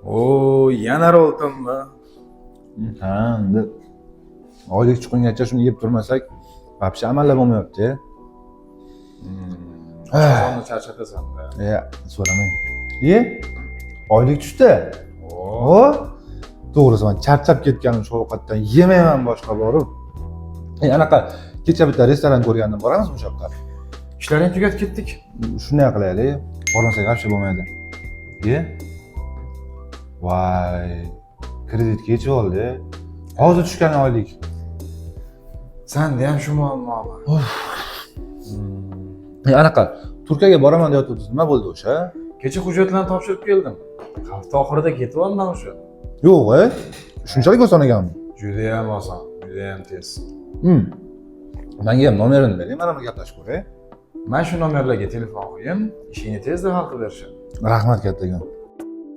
Oo, yana oltinmi? Ha, endi oylik chiqqungacha shuni yeb turmasak, вообще amallab bo'lmayapti. Oshqozonni charchatasan-da. So'ramang. Oylik tushdi. To'g'risi men charchab ketganim shu ovqatdan yemayman boshqa borib. Anaqa kecha bitta restoran ko'rgandim, boramiz o'sha yoqqa. Ishlarini tugatib ketdik. Shunday qilaylik, bormasak вообще bo'lmaydi. Voy, kreditga yechib oldi. Hozir tushgan oylik. Senda ham shu muammomi? Anaqa Turkiyaga boraman deyotdingiz, nima bo'ldi o'sha? Kecha hujjatlarni topshirib keldim. Hafta oxirida ketyapman o'sha. Yo'q, shunchalik oson ekanmi? Juda ham oson, juda ham tez. Menga ham nomerini bering, mana buni gaplashib ko'ray. Men shu nomerlarga telefon qo'yim, ishingni tezda hal qilib berishadi. Rahmat kattagon.